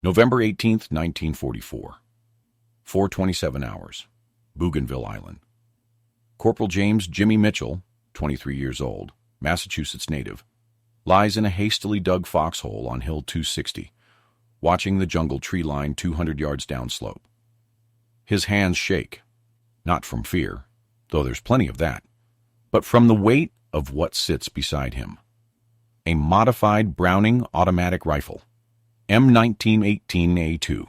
November 18th, 1944. 4:27 hours. Bougainville Island. Corporal James Jimmy Mitchell, 23 years old, Massachusetts native, lies in a hastily dug foxhole on Hill 260, watching the jungle tree line 200 yards downslope. His hands shake, not from fear, though there's plenty of that, but from the weight of what sits beside him. A modified Browning automatic rifle, M1918A2.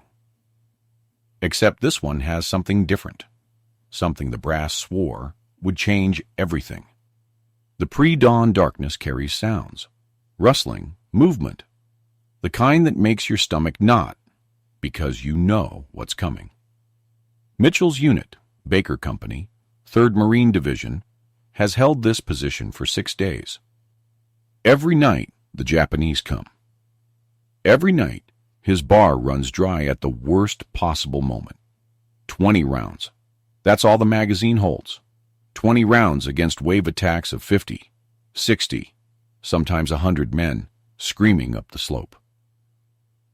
Except this one has something different, something the brass swore would change everything. The pre-dawn darkness carries sounds, rustling, movement, the kind that makes your stomach knot because you know what's coming. Mitchell's unit, Baker Company, 3rd Marine Division, has held this position for 6 days. Every night, the Japanese come. Every night, his bar runs dry at the worst possible moment. 20 rounds. That's all the magazine holds. 20 rounds against wave attacks of 50, 60, sometimes 100 men screaming up the slope.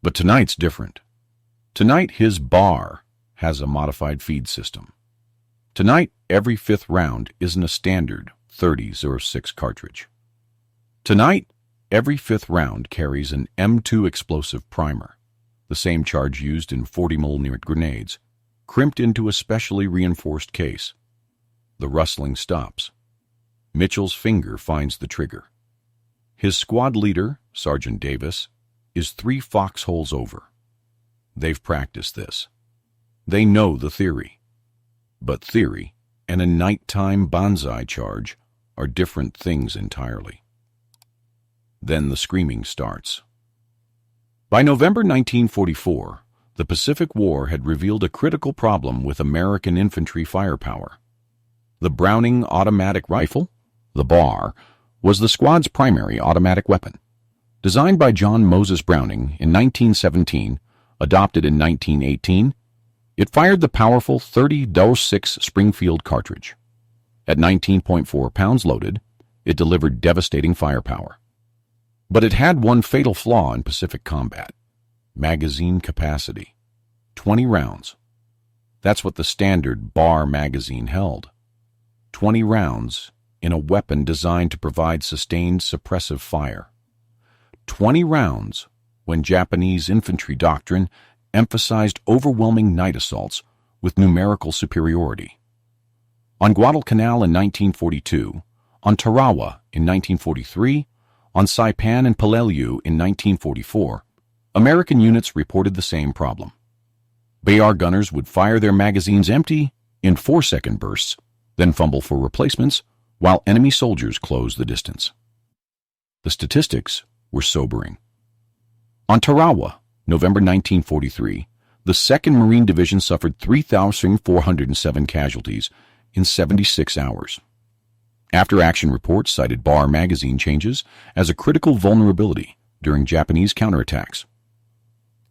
But tonight's different. Tonight, his bar has a modified feed system. Tonight, every 5th round isn't a standard 30-06 cartridge. Tonight, every 5th round carries an M2 explosive primer, the same charge used in 40mm grenades, crimped into a specially reinforced case. The rustling stops. Mitchell's finger finds the trigger. His squad leader, Sergeant Davis, is 3 foxholes over. They've practiced this. They know the theory. But theory and a nighttime banzai charge are different things entirely. Then the screaming starts. By November 1944, the Pacific War had revealed a critical problem with American infantry firepower. The Browning automatic rifle, the BAR, was the squad's primary automatic weapon. Designed by John Moses Browning in 1917, adopted in 1918, it fired the powerful 30-06 Springfield cartridge. At 19.4 pounds loaded, it delivered devastating firepower. But it had one fatal flaw in Pacific combat: magazine capacity. 20 rounds. That's what the standard BAR magazine held. 20 rounds in a weapon designed to provide sustained suppressive fire. 20 rounds when Japanese infantry doctrine emphasized overwhelming night assaults with numerical superiority. On Guadalcanal in 1942, on Tarawa in 1943, on Saipan and Palalyu in 1944, American units reported the same problem. BAR gunners would fire their magazines empty in 4-second bursts, then fumble for replacements while enemy soldiers closed the distance. The statistics were sobering. On Tarawa, November 1943, the 2nd Marine Division suffered 3,407 casualties in 76 hours. After-action reports cited BAR magazine changes as a critical vulnerability during Japanese counterattacks.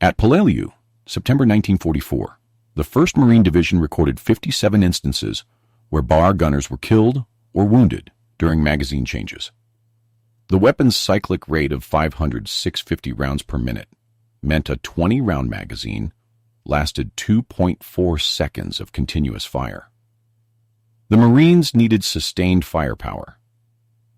At Palalyu, September 1944, the 1st Marine Division recorded 57 instances where BAR gunners were killed or wounded during magazine changes. The weapon's cyclic rate of 500-650 rounds per minute meant a 20-round magazine lasted 2.4 seconds of continuous fire. The Marines needed sustained firepower.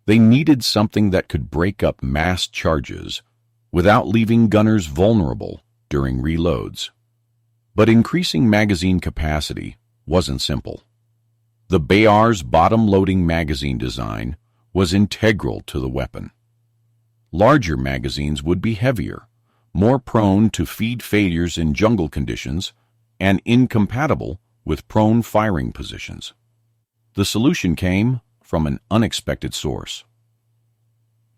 They needed something that could break up mass charges without leaving gunners vulnerable during reloads. But increasing magazine capacity wasn't simple. The BAR's bottom-loading magazine design was integral to the weapon. Larger magazines would be heavier, more prone to feed failures in jungle conditions, and incompatible with prone firing positions. The solution came from an unexpected source.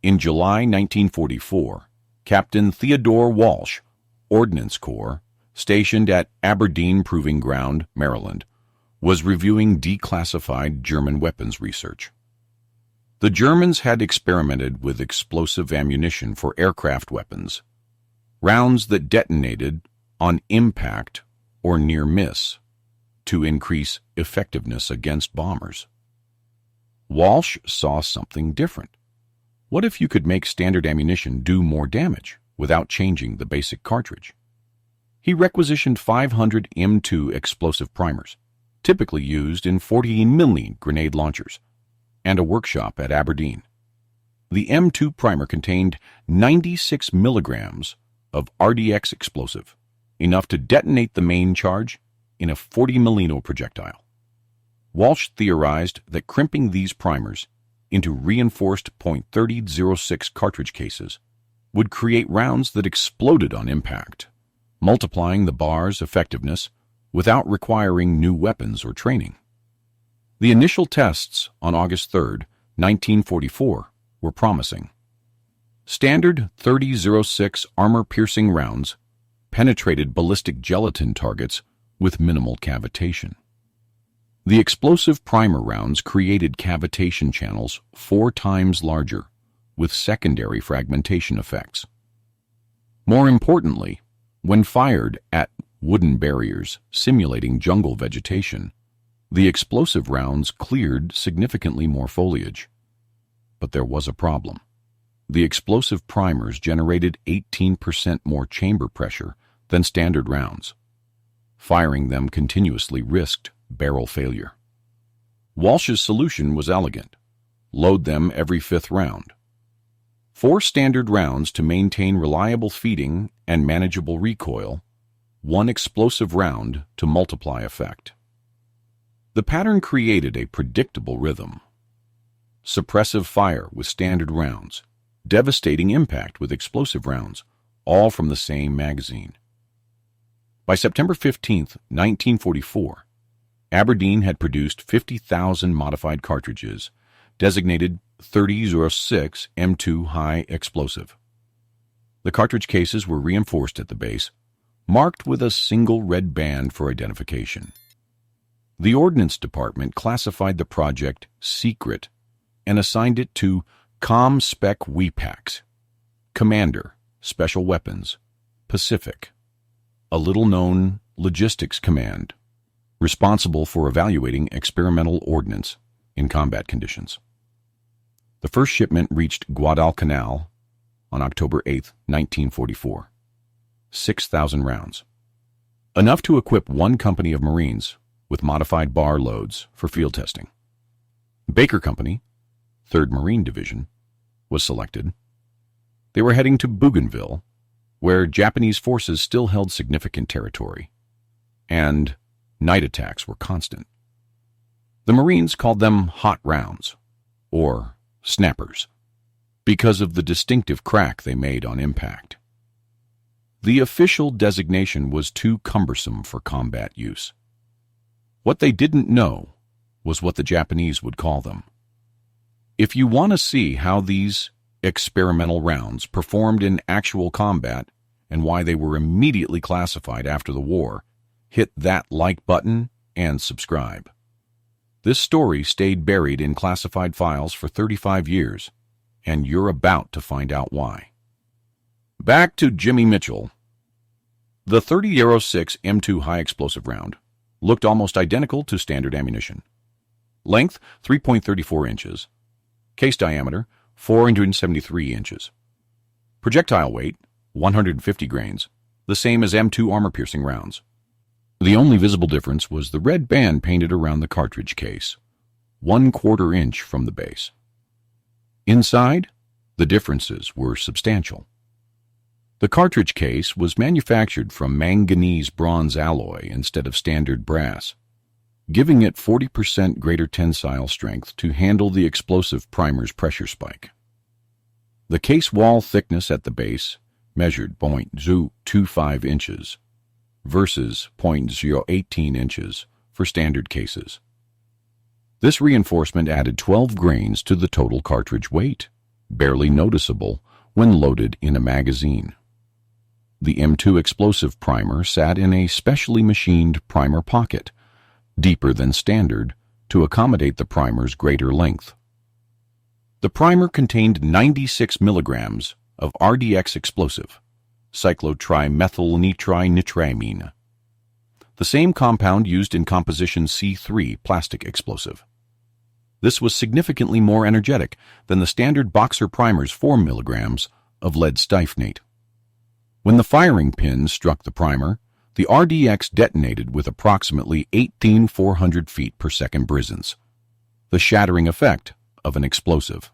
In July 1944, Captain Theodore Walsh, Ordnance Corps, stationed at Aberdeen Proving Ground, Maryland, was reviewing declassified German weapons research. The Germans had experimented with explosive ammunition for aircraft weapons, rounds that detonated on impact or near miss, to increase effectiveness against bombers. Walsh saw something different. What if you could make standard ammunition do more damage without changing the basic cartridge? He requisitioned 500 M2 explosive primers, typically used in 14mm grenade launchers, and a workshop at Aberdeen. The M2 primer contained 96 milligrams of RDX explosive, enough to detonate the main charge in a 40mm projectile. Walsh theorized that crimping these primers into reinforced .3006 cartridge cases would create rounds that exploded on impact, multiplying the bar's effectiveness without requiring new weapons or training. The initial tests on August 3, 1944, were promising. Standard .3006 armor-piercing rounds penetrated ballistic gelatin targets with minimal cavitation. The explosive primer rounds created cavitation channels 4 times larger, with secondary fragmentation effects. More importantly, when fired at wooden barriers simulating jungle vegetation, the explosive rounds cleared significantly more foliage. But there was a problem. The explosive primers generated 18% more chamber pressure than standard rounds. Firing them continuously risked barrel failure. Walsh's solution was elegant. Load them every 5th round. 4 standard rounds to maintain reliable feeding and manageable recoil, 1 explosive round to multiply effect. The pattern created a predictable rhythm. Suppressive fire with standard rounds, devastating impact with explosive rounds, all from the same magazine. By September 15, 1944, Aberdeen had produced 50,000 modified cartridges, designated .3006 M2 high explosive. The cartridge cases were reinforced at the base, marked with a single red band for identification. The Ordnance Department classified the project Secret and assigned it to Com-Spec WPACs, Commander, Special Weapons, Pacific, a little-known logistics command, responsible for evaluating experimental ordnance in combat conditions. The first shipment reached Guadalcanal on October 8, 1944. 6,000 rounds. Enough to equip 1 company of Marines with modified bar loads for field testing. Baker Company, 3rd Marine Division, was selected. They were heading to Bougainville, where Japanese forces still held significant territory, and night attacks were constant. The Marines called them hot rounds, or snappers, because of the distinctive crack they made on impact. The official designation was too cumbersome for combat use. What they didn't know was what the Japanese would call them. If you want to see how these experimental rounds performed in actual combat and why they were immediately classified after the war, hit that like button and subscribe. This story stayed buried in classified files for 35 years, and you're about to find out why. Back to Jimmy Mitchell. The .3006 M2 high explosive round looked almost identical to standard ammunition. Length 3.34 inches. Case diameter 473 inches. Projectile weight 150 grains, the same as M2 armor-piercing rounds. The only visible difference was the red band painted around the cartridge case, 1/4 inch from the base. Inside, the differences were substantial. The cartridge case was manufactured from manganese bronze alloy instead of standard brass, giving it 40% greater tensile strength to handle the explosive primer's pressure spike. The case wall thickness at the base measured .025 inches versus .018 inches for standard cases. This reinforcement added 12 grains to the total cartridge weight, barely noticeable when loaded in a magazine. The M2 explosive primer sat in a specially machined primer pocket, deeper than standard, to accommodate the primer's greater length. The primer contained 96 milligrams of RDX explosive, cyclotrimethylnitrinitramine, the same compound used in composition C3 plastic explosive. This was significantly more energetic than the standard Boxer primer's 4 milligrams of lead styphnate. When the firing pin struck the primer, The RDX detonated with approximately 18,400 feet per second brisance, the shattering effect of an explosive.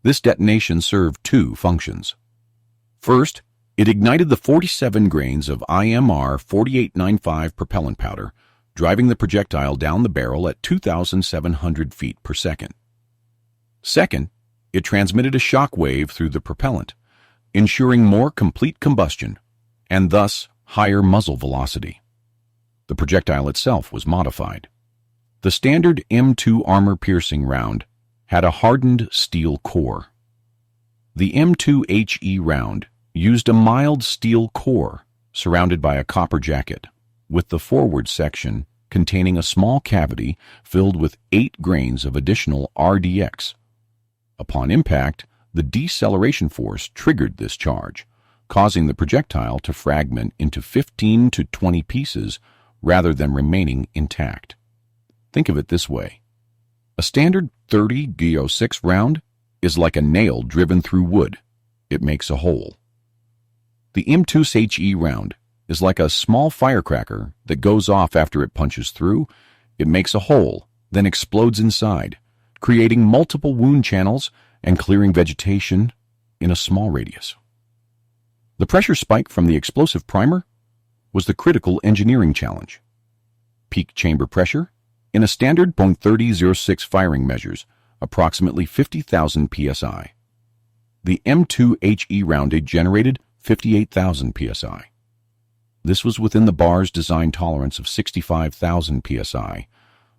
This detonation served two functions. First, it ignited the 47 grains of IMR 4895 propellant powder, driving the projectile down the barrel at 2,700 feet per second. Second, it transmitted a shock wave through the propellant, ensuring more complete combustion and thus higher muzzle velocity. The projectile itself was modified. The standard M2 armor-piercing round had a hardened steel core. The M2HE round used a mild steel core surrounded by a copper jacket, with the forward section containing a small cavity filled with 8 grains of additional RDX. Upon impact, the deceleration force triggered this charge, causing the projectile to fragment into 15 to 20 pieces rather than remaining intact. Think of it this way. A standard 30-06 round is like a nail driven through wood. It makes a hole. The M2HE round is like a small firecracker that goes off after it punches through. It makes a hole, then explodes inside, creating multiple wound channels and clearing vegetation in a small radius. The pressure spike from the explosive primer was the critical engineering challenge. Peak chamber pressure in a standard .30-06 firing measures approximately 50,000 psi. The M2HE round generated 58,000 psi. This was within the bar's design tolerance of 65,000 psi,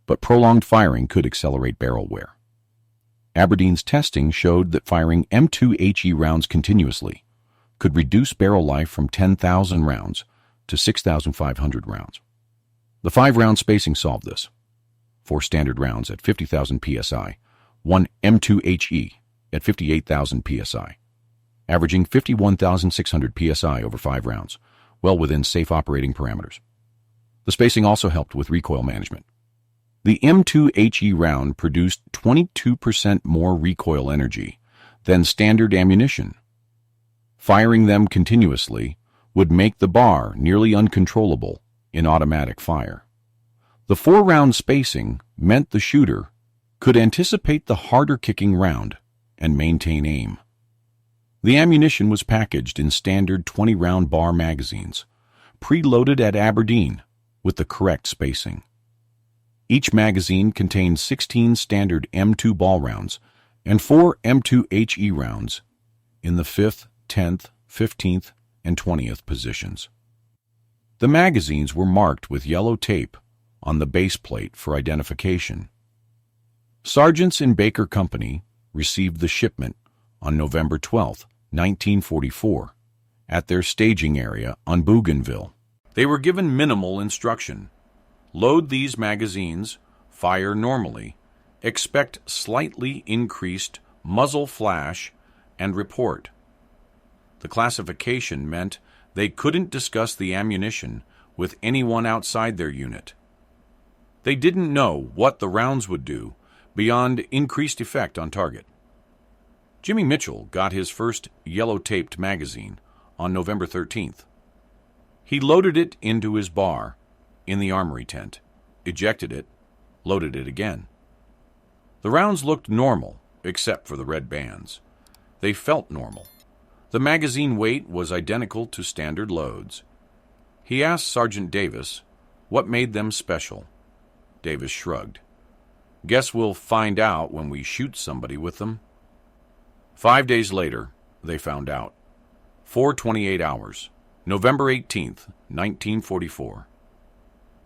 but prolonged firing could accelerate barrel wear. Aberdeen's testing showed that firing M2HE rounds continuously could reduce barrel life from 10,000 rounds to 6,500 rounds. The 5-round spacing solved this. 4 standard rounds at 50,000 psi, 1 M2HE at 58,000 psi, averaging 51,600 psi over 5 rounds, well within safe operating parameters. The spacing also helped with recoil management. The M2HE round produced 22% more recoil energy than standard ammunition. Firing them continuously would make the bar nearly uncontrollable in automatic fire. The 4-round spacing meant the shooter could anticipate the harder kicking round and maintain aim. The ammunition was packaged in standard 20-round bar magazines, preloaded at Aberdeen with the correct spacing. Each magazine contained 16 standard M2 ball rounds and 4 M2HE rounds in the 5th, 10th, 15th, and 20th positions. The magazines were marked with yellow tape on the base plate for identification. Sergeants in Baker Company received the shipment on November 12, 1944, at their staging area on Bougainville. They were given minimal instruction. Load these magazines, fire normally, expect slightly increased muzzle flash, and report. The classification meant they couldn't discuss the ammunition with anyone outside their unit. They didn't know what the rounds would do beyond increased effect on target. Jimmy Mitchell got his first yellow-taped magazine on November 13th. He loaded it into his bar in the armory tent, ejected it, loaded it again. The rounds looked normal, except for the red bands. They felt normal. The magazine weight was identical to standard loads. He asked Sergeant Davis what made them special. Davis shrugged. Guess we'll find out when we shoot somebody with them. 5 days later, they found out. 4:28 hours, November 18th, 1944.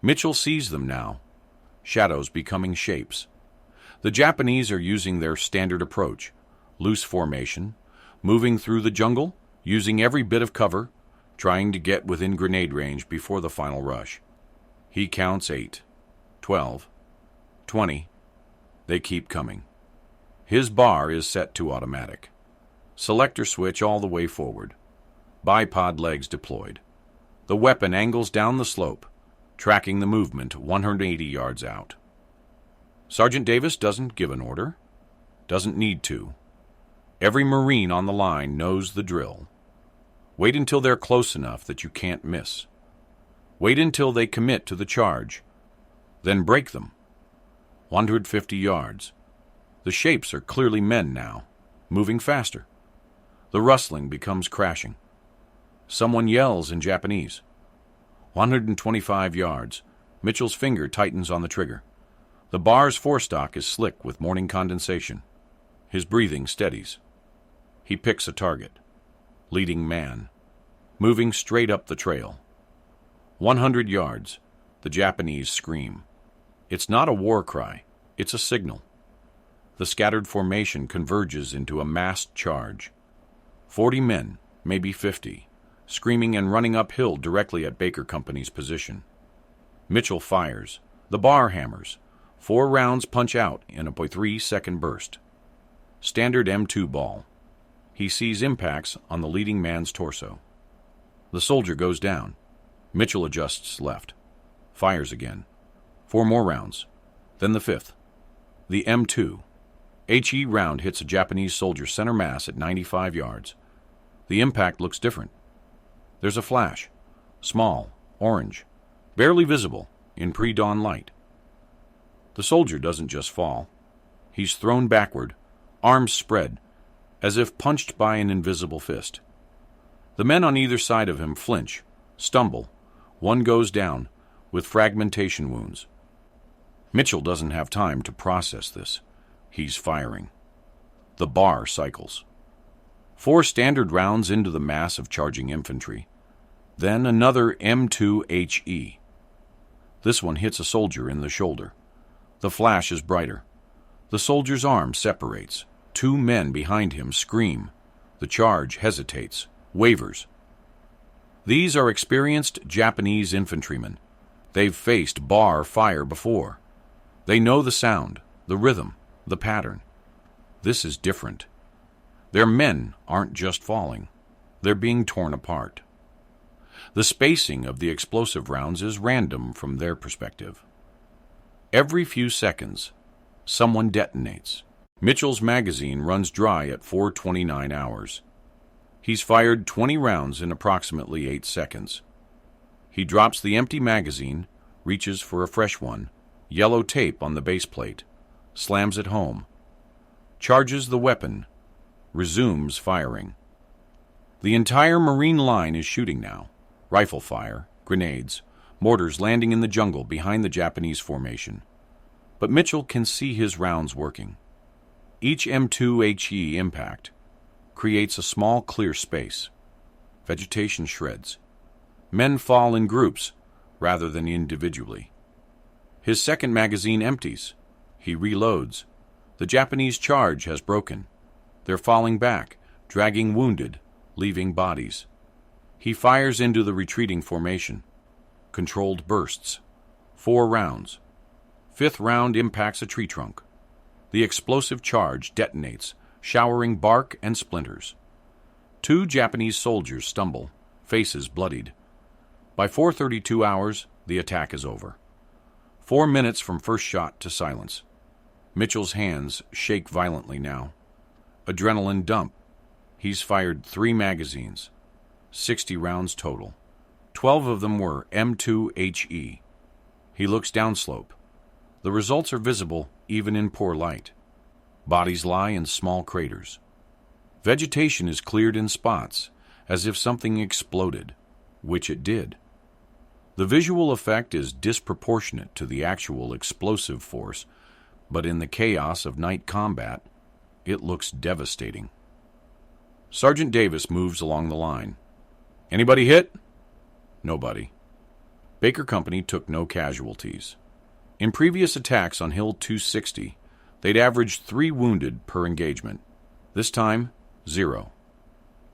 Mitchell sees them now, shadows becoming shapes. The Japanese are using their standard approach, loose formation, moving through the jungle, using every bit of cover, trying to get within grenade range before the final rush. He counts 8, 12, 20. They keep coming. His bar is set to automatic. Selector switch all the way forward. Bipod legs deployed. The weapon angles down the slope, tracking the movement 180 yards out. Sergeant Davis doesn't give an order. Doesn't need to. Every Marine on the line knows the drill. Wait until they're close enough that you can't miss. Wait until they commit to the charge. Then break them. 150 yards. The shapes are clearly men now, moving faster. The rustling becomes crashing. Someone yells in Japanese. 125 yards. Mitchell's finger tightens on the trigger. The bar's forestock is slick with morning condensation. His breathing steadies. He picks a target. Leading man. Moving straight up the trail. 100 yards. The Japanese scream. It's not a war cry. It's a signal. The scattered formation converges into a massed charge. 40 men, maybe 50, screaming and running uphill directly at Baker Company's position. Mitchell fires. The bar hammers. 4 rounds punch out in a 3-second burst. Standard M2 ball. He sees impacts on the leading man's torso. The soldier goes down. Mitchell adjusts left. Fires again. 4 more rounds. Then the 5th. The M2. HE round hits a Japanese soldier center mass at 95 yards. The impact looks different. There's a flash. Small, orange, barely visible in pre-dawn light. The soldier doesn't just fall. He's thrown backward, arms spread, as if punched by an invisible fist. The men on either side of him flinch, stumble. One goes down, with fragmentation wounds. Mitchell doesn't have time to process this. He's firing. The bar cycles. 4 standard rounds into the mass of charging infantry. Then another M2HE. This one hits a soldier in the shoulder. The flash is brighter. The soldier's arm separates. 2 men behind him scream. The charge hesitates, wavers. These are experienced Japanese infantrymen. They've faced bar fire before. They know the sound, the rhythm, the pattern. This is different. Their men aren't just falling. They're being torn apart. The spacing of the explosive rounds is random from their perspective. Every few seconds, someone detonates. Mitchell's magazine runs dry at 4:29 hours. He's fired 20 rounds in approximately 8 seconds. He drops the empty magazine, reaches for a fresh one, yellow tape on the base plate, slams it home, charges the weapon, resumes firing. The entire Marine line is shooting now. Rifle fire, grenades, mortars landing in the jungle behind the Japanese formation. But Mitchell can see his rounds working. Each M2HE impact creates a small clear space. Vegetation shreds. Men fall in groups rather than individually. His second magazine empties. He reloads. The Japanese charge has broken. They're falling back, dragging wounded, leaving bodies. He fires into the retreating formation. Controlled bursts. 4 rounds. 5th round impacts a tree trunk. The explosive charge detonates, showering bark and splinters. 2 Japanese soldiers stumble, faces bloodied. By 4:32 hours, the attack is over. 4 minutes from first shot to silence. Mitchell's hands shake violently now. Adrenaline dump. He's fired 3 magazines. 60 rounds total. 12 of them were M2HE. He looks downslope. The results are visible even in poor light. Bodies lie in small craters. Vegetation is cleared in spots, as if something exploded, which it did. The visual effect is disproportionate to the actual explosive force, but in the chaos of night combat, it looks devastating. Sergeant Davis moves along the line. Anybody hit? Nobody. Baker Company took no casualties. In previous attacks on Hill 260, they'd averaged 3 wounded per engagement. This time, 0.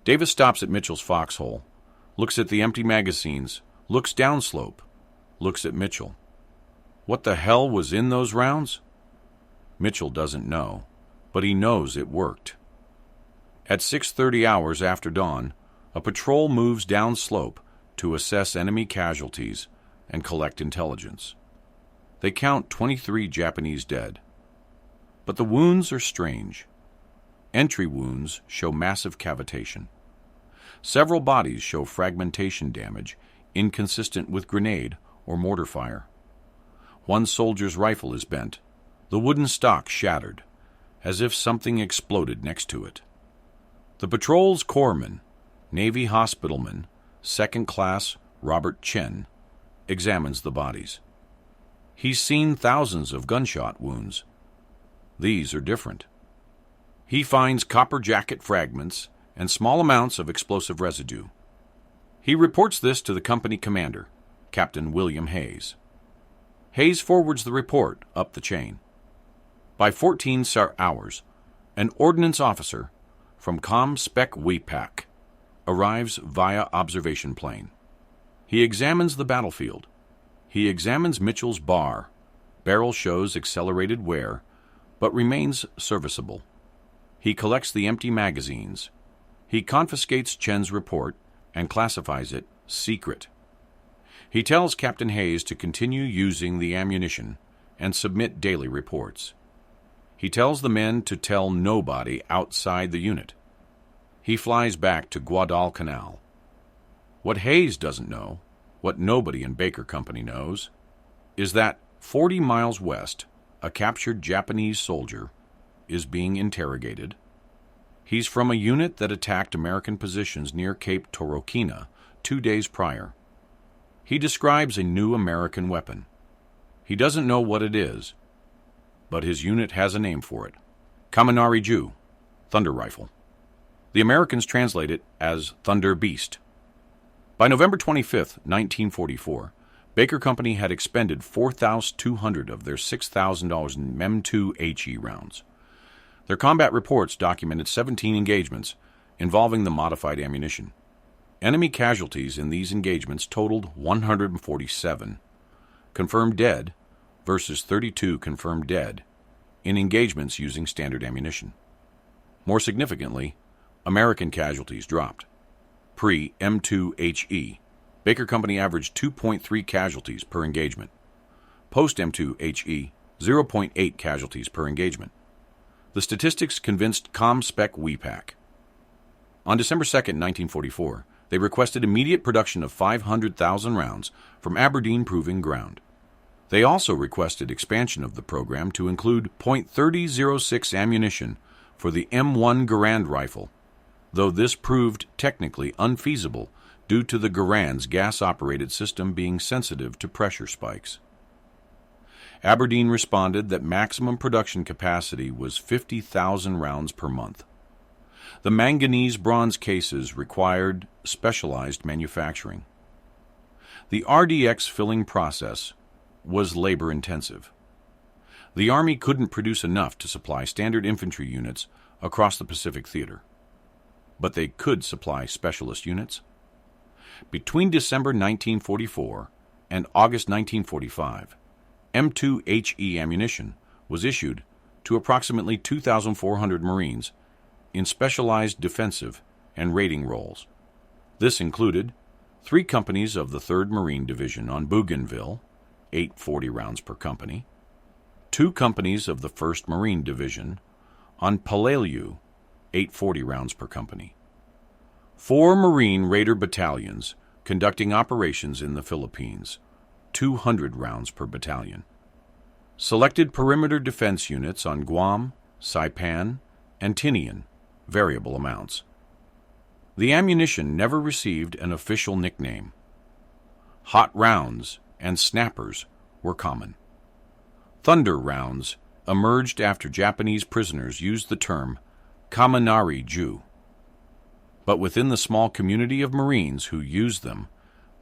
Davis stops at Mitchell's foxhole, looks at the empty magazines, looks downslope, looks at Mitchell. What the hell was in those rounds? Mitchell doesn't know, but he knows it worked. At 6:30 hours after dawn, a patrol moves downslope to assess enemy casualties and collect intelligence. They count 23 Japanese dead. But the wounds are strange. Entry wounds show massive cavitation. Several bodies show fragmentation damage inconsistent with grenade or mortar fire. One soldier's rifle is bent, the wooden stock shattered, as if something exploded next to it. The patrol's corpsman, Navy hospitalman, 2nd Class Robert Chen, examines the bodies. He's seen thousands of gunshot wounds. These are different. He finds copper jacket fragments and small amounts of explosive residue. He reports this to the company commander, Captain William Hayes. Hayes forwards the report up the chain. By 14 hours, an ordnance officer from WWII arrives via observation plane. He examines the battlefield. He examines Mitchell's bar. Barrel shows accelerated wear, but remains serviceable. He collects the empty magazines. He confiscates Chen's report and classifies it secret. He tells Captain Hayes to continue using the ammunition and submit daily reports. He tells the men to tell nobody outside the unit. He flies back to Guadalcanal. What Hayes doesn't know, what nobody in Baker Company knows, is that 40 miles west, a captured Japanese soldier is being interrogated. He's from a unit that attacked American positions near Cape Torokina 2 days prior. He describes a new American weapon. He doesn't know what it is, but his unit has a name for it: Kaminari-jū, Thunder Rifle. The Americans translate it as Thunder Beast. By November 25, 1944, Baker Company had expended 4,200 of their $6,000 in M2HE rounds. Their combat reports documented 17 engagements involving the modified ammunition. Enemy casualties in these engagements totaled 147, confirmed dead versus 32 confirmed dead in engagements using standard ammunition. More significantly, American casualties dropped. Pre-M2HE, Baker Company averaged 2.3 casualties per engagement. Post-M2HE, 0.8 casualties per engagement. The statistics convinced WWII. On December 2, 1944, they requested immediate production of 500,000 rounds from Aberdeen Proving Ground. They also requested expansion of the program to include .3006 ammunition for the M1 Garand rifle, though this proved technically unfeasible due to the Garand's gas-operated system being sensitive to pressure spikes. Aberdeen responded that maximum production capacity was 50,000 rounds per month. The manganese bronze cases required specialized manufacturing. The RDX filling process was labor-intensive. The Army couldn't produce enough to supply standard infantry units across the Pacific Theater, but they could supply specialist units. Between December 1944 and August 1945, M2HE ammunition was issued to approximately 2,400 Marines in specialized defensive and raiding roles. This included 3 companies of the 3rd Marine Division on Bougainville, 840 rounds per company, 2 companies of the 1st Marine Division on Ballistics, 840 rounds per company, 4 Marine Raider battalions conducting operations in the Philippines, 200 rounds per battalion. Selected perimeter defense units on Guam, Saipan, and Tinian, variable amounts. The ammunition never received an official nickname. Hot rounds and snappers were common. Thunder rounds emerged after Japanese prisoners used the term Kaminari-jū. But within the small community of Marines who used them,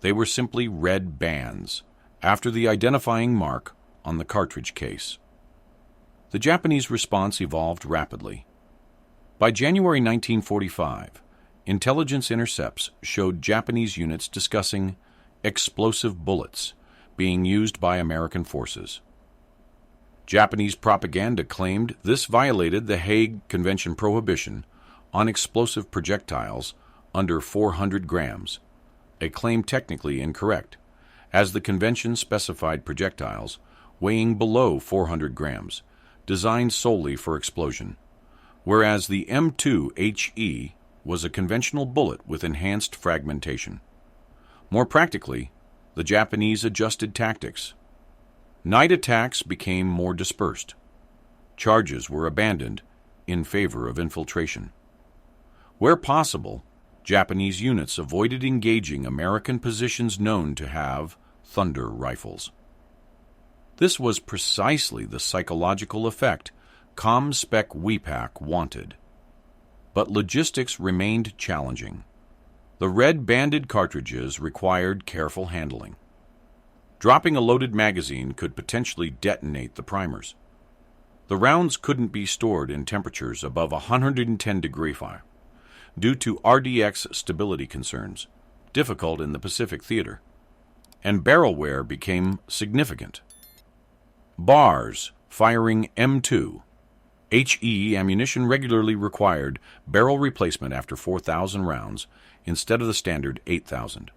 they were simply red bands, after the identifying mark on the cartridge case. The Japanese response evolved rapidly. By January 1945, intelligence intercepts showed Japanese units discussing explosive bullets being used by American forces. Japanese propaganda claimed this violated the Hague Convention prohibition on explosive projectiles under 400 grams, a claim technically incorrect, as the convention specified projectiles weighing below 400 grams, designed solely for explosion, whereas the M2HE was a conventional bullet with enhanced fragmentation. More practically, the Japanese adjusted tactics. Night attacks became more dispersed. Charges were abandoned in favor of infiltration. Where possible, Japanese units avoided engaging American positions known to have thunder rifles. This was precisely the psychological effect ComSpec WPAC wanted. But logistics remained challenging. The red-banded cartridges required careful handling. Dropping a loaded magazine could potentially detonate the primers. The rounds couldn't be stored in temperatures above 110 degrees Fahrenheit due to RDX stability concerns, difficult in the Pacific theater, and barrel wear became significant. Bars firing M2 HE ammunition regularly required barrel replacement after 4,000 rounds instead of the standard 8,000.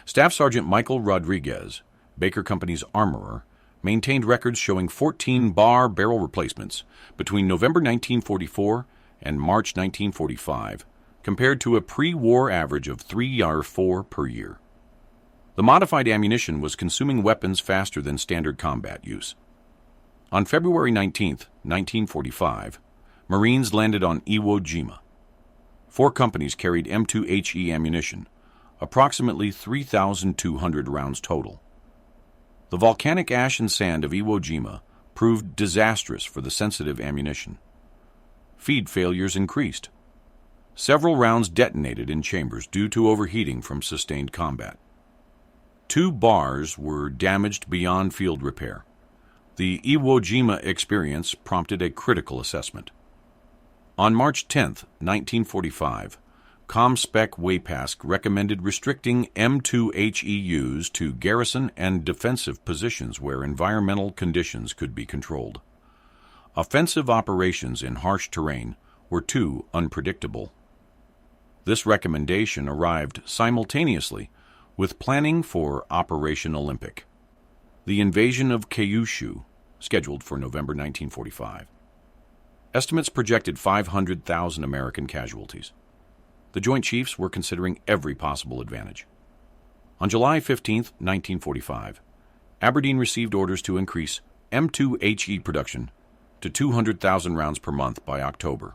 Staff Sergeant Michael Rodriguez, Baker Company's armorer, maintained records showing 14 bar barrel replacements between November 1944 and March 1945, compared to a pre-war average of 3 or 4 per year. The modified ammunition was consuming weapons faster than standard combat use. On February 19, 1945, Marines landed on Iwo Jima. 4 companies carried M2HE ammunition, approximately 3,200 rounds total. The volcanic ash and sand of Iwo Jima proved disastrous for the sensitive ammunition. Feed failures increased. Several rounds detonated in chambers due to overheating from sustained combat. 2 bars were damaged beyond field repair. The Iwo Jima experience prompted a critical assessment. On March 10, 1945, ComSpec WPAC recommended restricting M2HE use to garrison and defensive positions where environmental conditions could be controlled. Offensive operations in harsh terrain were too unpredictable. This recommendation arrived simultaneously with planning for Operation Olympic, the invasion of Kyushu, scheduled for November 1945. Estimates projected 500,000 American casualties. The Joint Chiefs were considering every possible advantage. On July 15, 1945, Aberdeen received orders to increase M2HE production to 200,000 rounds per month by October.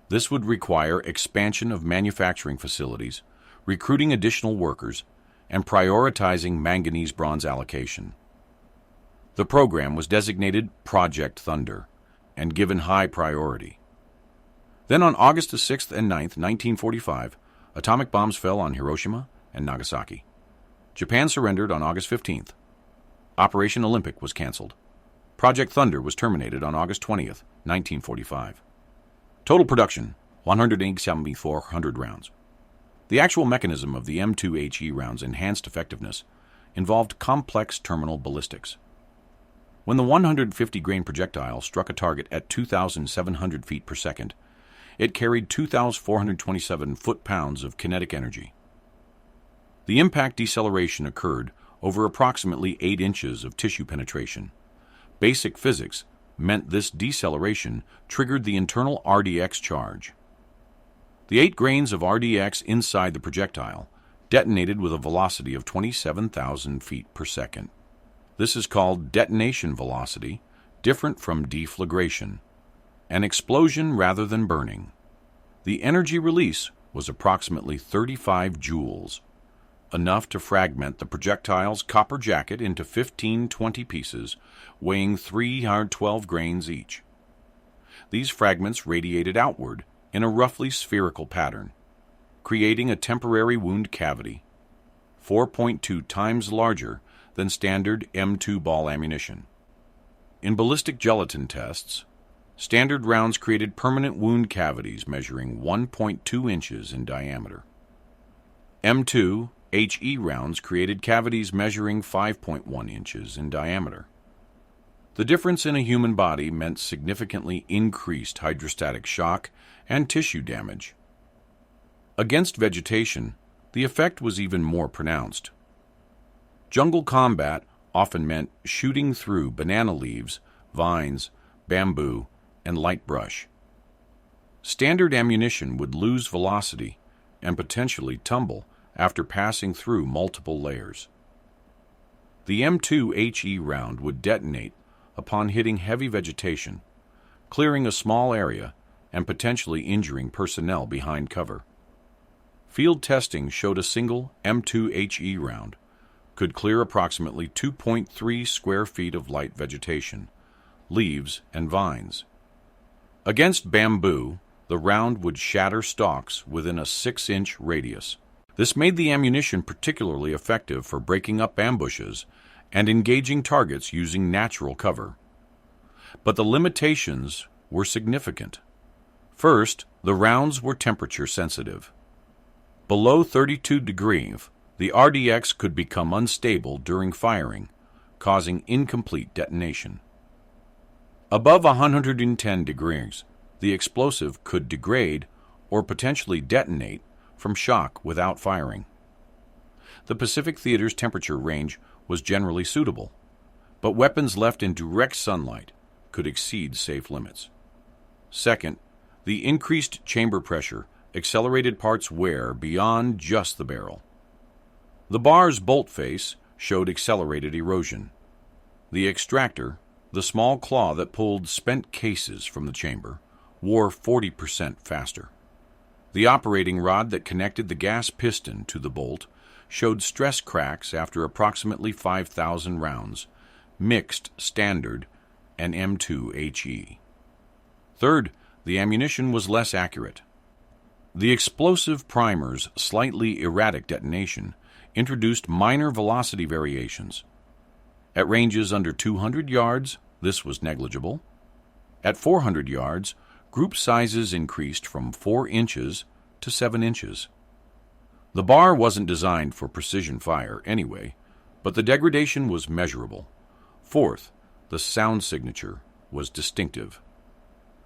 This would require expansion of manufacturing facilities, recruiting additional workers, and prioritizing manganese bronze allocation. The program was designated Project Thunder and given high priority. Then on August 6th and 9th, 1945, atomic bombs fell on Hiroshima and Nagasaki. Japan surrendered on August 15th. Operation Olympic was canceled. Project Thunder was terminated on August 20th, 1945. Total production, 187,400 rounds. The actual mechanism of the M2HE rounds' enhanced effectiveness involved complex terminal ballistics. When the 150-grain projectile struck a target at 2,700 feet per second, it carried 2,427 foot-pounds of kinetic energy. The impact deceleration occurred over approximately 8 inches of tissue penetration. Basic physics meant this deceleration triggered the internal RDX charge. The 8 grains of RDX inside the projectile detonated with a velocity of 27,000 feet per second. This is called detonation velocity, different from deflagration, an explosion rather than burning. The energy release was approximately 35 joules, enough to fragment the projectile's copper jacket into 15-20 pieces, weighing 312 grains each. These fragments radiated outward in a roughly spherical pattern, creating a temporary wound cavity, 4.2 times larger than standard M2 ball ammunition. In ballistic gelatin tests, standard rounds created permanent wound cavities measuring 1.2 inches in diameter. M2 HE rounds created cavities measuring 5.1 inches in diameter. The difference in a human body meant significantly increased hydrostatic shock and tissue damage. Against vegetation, the effect was even more pronounced. Jungle combat often meant shooting through banana leaves, vines, bamboo, and light brush. Standard ammunition would lose velocity and potentially tumble after passing through multiple layers. The M2HE round would detonate upon hitting heavy vegetation, clearing a small area and potentially injuring personnel behind cover. Field testing showed a single M2HE round could clear approximately 2.3 square feet of light vegetation, leaves, and vines. Against bamboo, the round would shatter stalks within a 6-inch radius. This made the ammunition particularly effective for breaking up ambushes and engaging targets using natural cover. But the limitations were significant. First, the rounds were temperature sensitive. Below 32 degrees, the RDX could become unstable during firing, causing incomplete detonation. Above 110 degrees, the explosive could degrade or potentially detonate from shock without firing. The Pacific Theater's temperature range was generally suitable, but weapons left in direct sunlight could exceed safe limits. Second, the increased chamber pressure accelerated parts wear beyond just the barrel. The bar's bolt face showed accelerated erosion. The extractor, the small claw that pulled spent cases from the chamber, wore 40% faster. The operating rod that connected the gas piston to the bolt showed stress cracks after approximately 5,000 rounds, mixed standard and M2HE. Third, the ammunition was less accurate. The explosive primer's slightly erratic detonation introduced minor velocity variations. At ranges under 200 yards, this was negligible. At 400 yards, group sizes increased from 4 inches to 7 inches. The bar wasn't designed for precision fire anyway, but the degradation was measurable. Fourth, the sound signature was distinctive.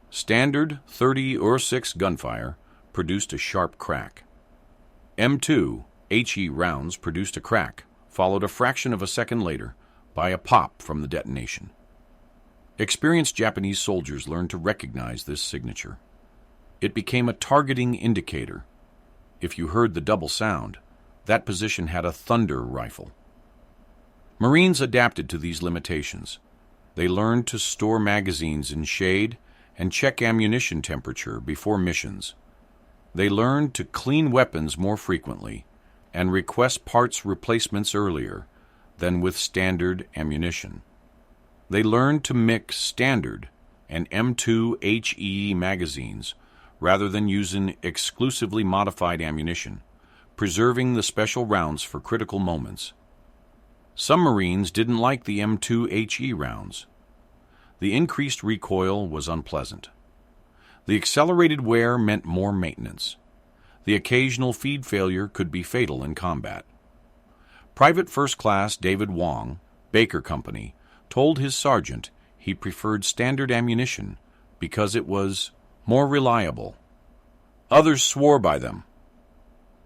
Standard 30 or 6 gunfire produced a sharp crack. M2 HE rounds produced a crack, followed a fraction of a second later by a pop from the detonation. Experienced Japanese soldiers learned to recognize this signature. It became a targeting indicator. If you heard the double sound, that position had a thunder rifle. Marines adapted to these limitations. They learned to store magazines in shade and check ammunition temperature before missions. They learned to clean weapons more frequently and request parts replacements earlier than with standard ammunition. They learned to mix standard and M2HE magazines rather than using exclusively modified ammunition, preserving the special rounds for critical moments. Some Marines didn't like the M2HE rounds. The increased recoil was unpleasant. The accelerated wear meant more maintenance. The occasional feed failure could be fatal in combat. Private First Class David Wong, Baker Company, told his sergeant he preferred standard ammunition because it was more reliable. Others swore by them.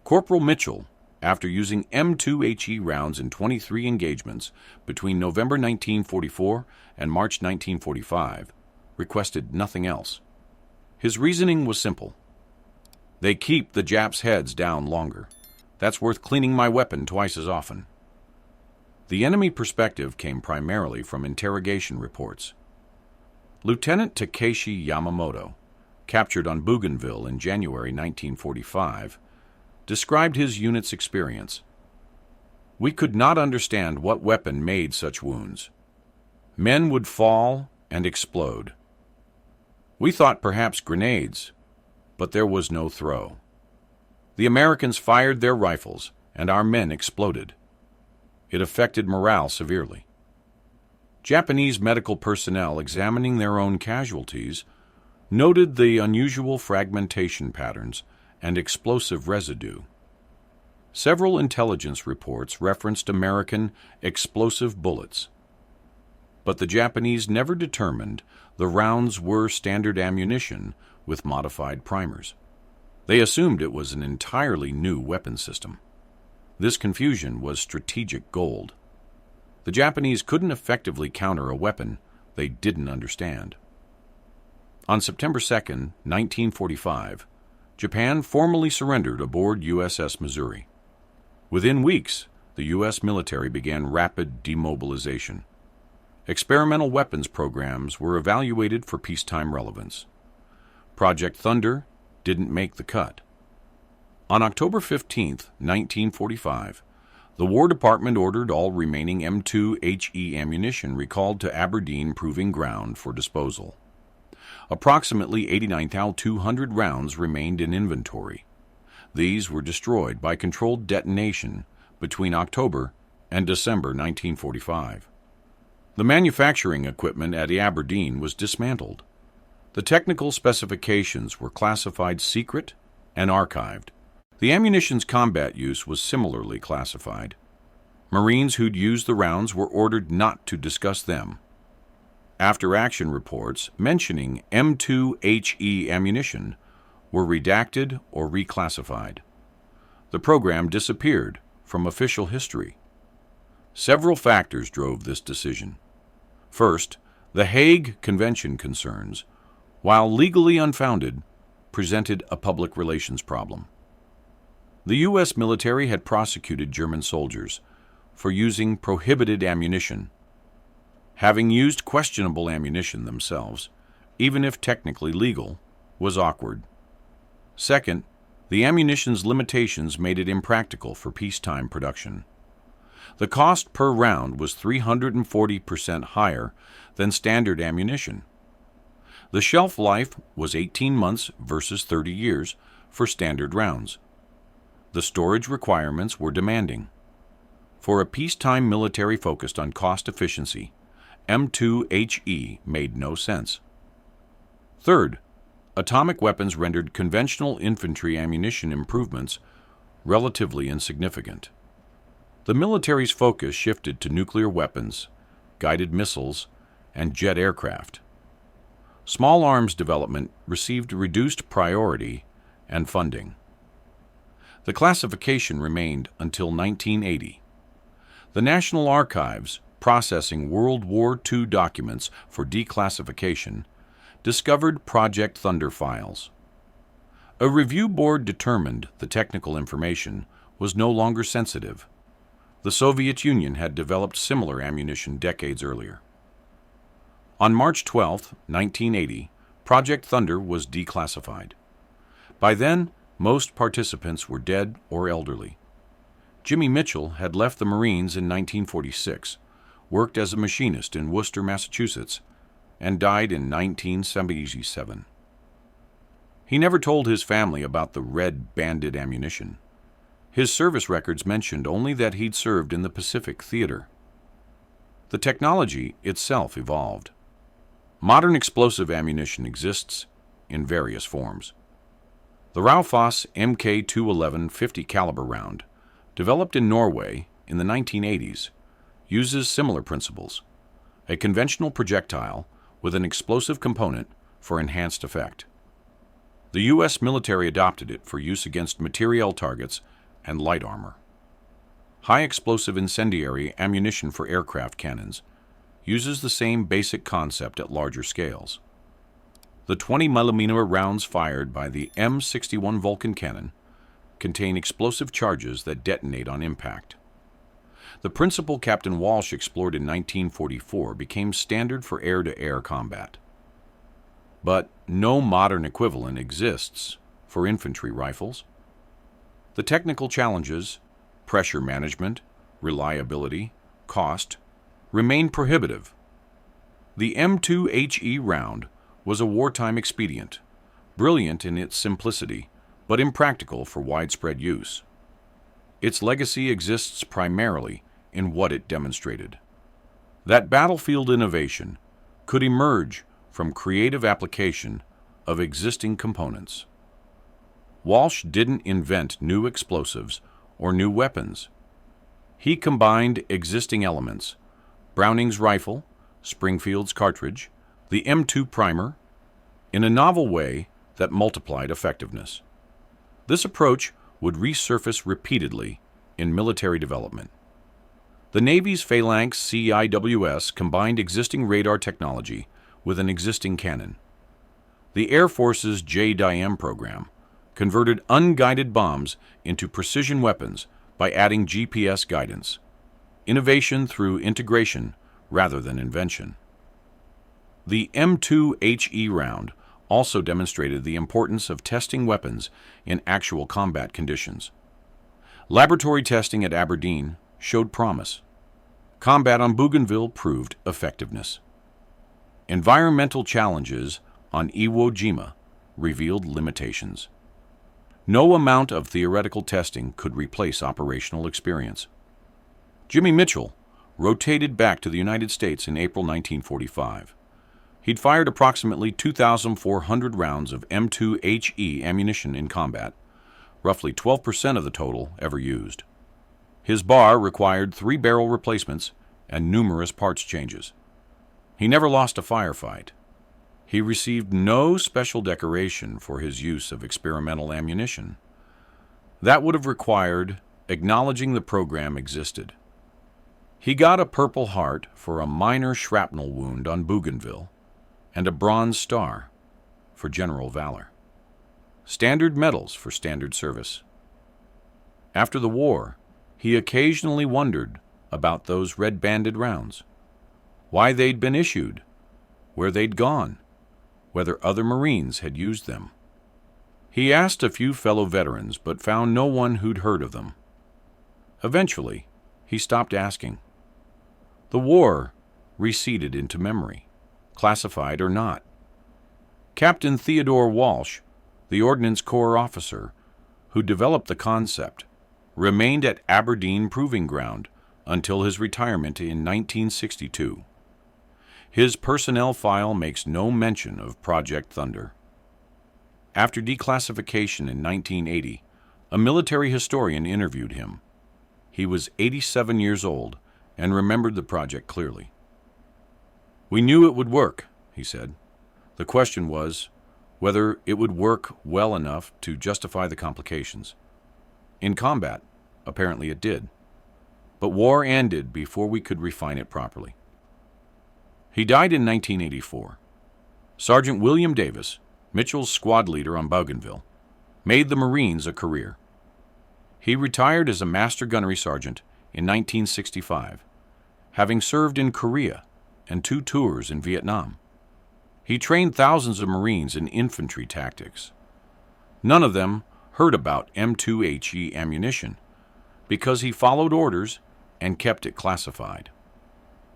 Corporal Mitchell, after using M2HE rounds in 23 engagements between November 1944 and March 1945, requested nothing else. His reasoning was simple. They keep the Japs' heads down longer. That's worth cleaning my weapon twice as often. The enemy perspective came primarily from interrogation reports. Lieutenant Takeshi Yamamoto, captured on Bougainville in January 1945, described his unit's experience. We could not understand what weapon made such wounds. Men would fall and explode. We thought perhaps grenades, but there was no throw. The Americans fired their rifles, and our men exploded. It affected morale severely. Japanese medical personnel examining their own casualties noted the unusual fragmentation patterns and explosive residue. Several intelligence reports referenced American explosive bullets, but the Japanese never determined the rounds were standard ammunition with modified primers. They assumed it was an entirely new weapon system. This confusion was strategic gold. The Japanese couldn't effectively counter a weapon they didn't understand. On September 2, 1945, Japan formally surrendered aboard USS Missouri. Within weeks, the U.S. military began rapid demobilization. Experimental weapons programs were evaluated for peacetime relevance. Project Thunder didn't make the cut. On October 15, 1945, the War Department ordered all remaining M2HE ammunition recalled to Aberdeen Proving Ground for disposal. Approximately 89,200 rounds remained in inventory. These were destroyed by controlled detonation between October and December 1945. The manufacturing equipment at Aberdeen was dismantled. The technical specifications were classified secret and archived. The ammunition's combat use was similarly classified. Marines who'd used the rounds were ordered not to discuss them. After-action reports mentioning M2HE ammunition were redacted or reclassified. The program disappeared from official history. Several factors drove this decision. First, the Hague Convention concerns, while legally unfounded, presented a public relations problem. The U.S. military had prosecuted German soldiers for using prohibited ammunition. Having used questionable ammunition themselves, even if technically legal, was awkward. Second, the ammunition's limitations made it impractical for peacetime production. The cost per round was 340% higher than standard ammunition. The shelf life was 18 months versus 30 years for standard rounds. The storage requirements were demanding. For a peacetime military focused on cost efficiency, M2HE made no sense. Third, atomic weapons rendered conventional infantry ammunition improvements relatively insignificant. The military's focus shifted to nuclear weapons, guided missiles, and jet aircraft. Small arms development received reduced priority and funding. The classification remained until 1980. The National Archives, processing World War II documents for declassification, discovered Project Thunder files. A review board determined the technical information was no longer sensitive. The Soviet Union had developed similar ammunition decades earlier. On March 12, 1980, Project Thunder was declassified. By then, most participants were dead or elderly. Jimmy Mitchell had left the Marines in 1946, worked as a machinist in Worcester, Massachusetts, and died in 1977. He never told his family about the red banded ammunition. His service records mentioned only that he'd served in the Pacific Theater. The technology itself evolved. Modern explosive ammunition exists in various forms. The Raufoss Mk211 50 caliber round, developed in Norway in the 1980s, uses similar principles, a conventional projectile with an explosive component for enhanced effect. The U.S. military adopted it for use against materiel targets and light armor. High-explosive incendiary ammunition for aircraft cannons uses the same basic concept at larger scales. The 20mm rounds fired by the M61 Vulcan cannon contain explosive charges that detonate on impact. The principle Captain Walsh explored in 1944 became standard for air-to-air combat. But no modern equivalent exists for infantry rifles. The technical challenges, pressure management, reliability, cost, remain prohibitive. The M2HE round was a wartime expedient, brilliant in its simplicity, but impractical for widespread use. Its legacy exists primarily in what it demonstrated. That battlefield innovation could emerge from creative application of existing components. Walsh didn't invent new explosives or new weapons. He combined existing elements, Browning's rifle, Springfield's cartridge, the M2 primer, in a novel way that multiplied effectiveness. This approach would resurface repeatedly in military development. The Navy's Phalanx CIWS combined existing radar technology with an existing cannon. The Air Force's JDIM program converted unguided bombs into precision weapons by adding GPS guidance. Innovation through integration rather than invention. The M2HE round also demonstrated the importance of testing weapons in actual combat conditions. Laboratory testing at Aberdeen showed promise. Combat on Bougainville proved effectiveness. Environmental challenges on Iwo Jima revealed limitations. No amount of theoretical testing could replace operational experience. Jimmy Mitchell rotated back to the United States in April 1945. He'd fired approximately 2,400 rounds of M2HE ammunition in combat, roughly 12% of the total ever used. His bar required 3 barrel replacements and numerous parts changes. He never lost a firefight. He received no special decoration for his use of experimental ammunition. That would have required acknowledging the program existed. He got a Purple Heart for a minor shrapnel wound on Bougainville and a Bronze Star for general valor. Standard medals for standard service. After the war, he occasionally wondered about those red-banded rounds, why they'd been issued, where they'd gone, whether other Marines had used them. He asked a few fellow veterans, but found no one who'd heard of them. Eventually, he stopped asking. The war receded into memory, classified or not. Captain Theodore Walsh, the Ordnance Corps officer who developed the concept, remained at Aberdeen Proving Ground until his retirement in 1962. His personnel file makes no mention of Project Thunder. After declassification in 1980, a military historian interviewed him. He was 87 years old and remembered the project clearly. "We knew it would work," he said. "The question was whether it would work well enough to justify the complications. In combat, apparently it did. But war ended before we could refine it properly." He died in 1984. Sergeant William Davis, Mitchell's squad leader on Bougainville, made the Marines a career. He retired as a master gunnery sergeant in 1965, having served in Korea and 2 tours in Vietnam. He trained thousands of Marines in infantry tactics. None of them heard about M2HE ammunition because he followed orders and kept it classified.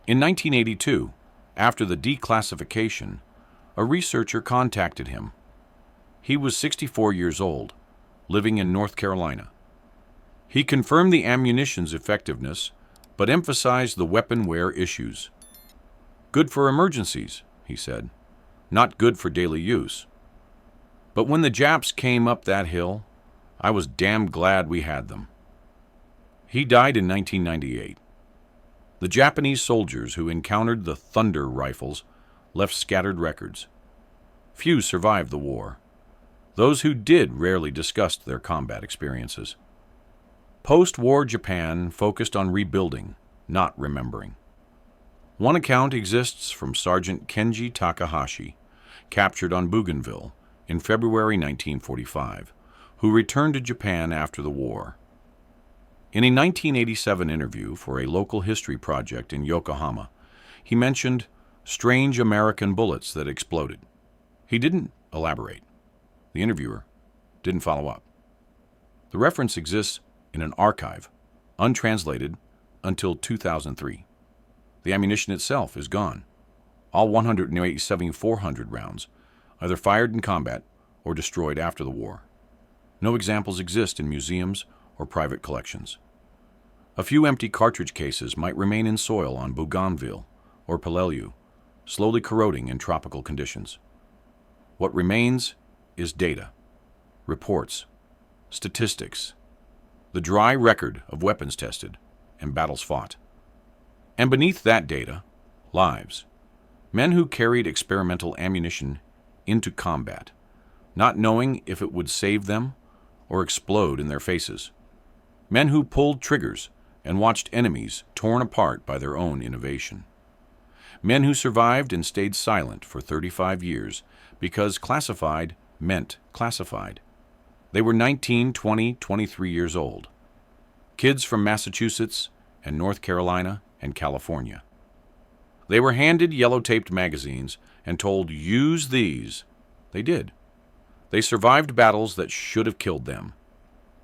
In 1982, after the declassification, a researcher contacted him. He was 64 years old, living in North Carolina. He confirmed the ammunition's effectiveness, but emphasized the weapon wear issues. "Good for emergencies," he said, "not good for daily use. But when the Japs came up that hill, I was damn glad we had them." He died in 1998. The Japanese soldiers who encountered the Thunder rifles left scattered records. Few survived the war. Those who did rarely discussed their combat experiences. Post-war Japan focused on rebuilding, not remembering. One account exists from Sergeant Kenji Takahashi, captured on Bougainville in February 1945, who returned to Japan after the war. In a 1987 interview for a local history project in Yokohama, he mentioned strange American bullets that exploded. He didn't elaborate. The interviewer didn't follow up. The reference exists in an archive, untranslated until 2003. The ammunition itself is gone. All 187 400 rounds, either fired in combat or destroyed after the war. No examples exist in museums or private collections. A few empty cartridge cases might remain in soil on Bougainville or Kaminari-jū, slowly corroding in tropical conditions. What remains is data, reports, statistics, the dry record of weapons tested and battles fought. And beneath that data, lives. Men who carried experimental ammunition into combat, not knowing if it would save them or explode in their faces. Men who pulled triggers and watched enemies torn apart by their own innovation. Men who survived and stayed silent for 35 years because classified meant classified. They were 19, 20, 23 years old. Kids from Massachusetts and North Carolina and California. They were handed yellow-taped magazines and told, "Use these." They did. They survived battles that should have killed them.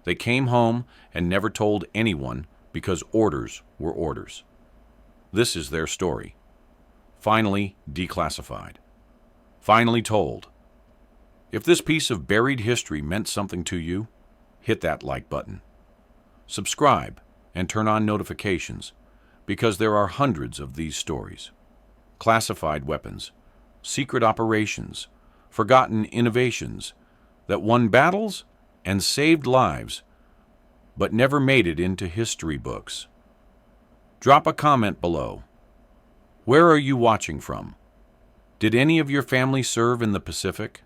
They came home and never told anyone because orders were orders. This is their story. Finally declassified. Finally told. If this piece of buried history meant something to you, hit that like button. Subscribe and turn on notifications because there are hundreds of these stories. Classified weapons, secret operations, forgotten innovations that won battles and saved lives but never made it into history books. Drop a comment below. Where are you watching from? Did any of your family serve in the Pacific?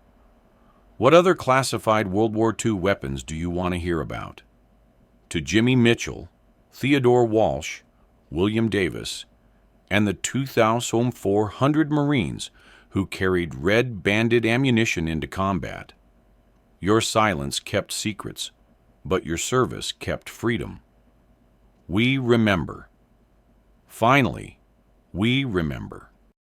What other classified World War II weapons do you want to hear about? To Jimmy Mitchell, Theodore Walsh, William Davis, and the 2,400 Marines who carried red-banded ammunition into combat. Your silence kept secrets, but your service kept freedom. We remember. Finally, we remember.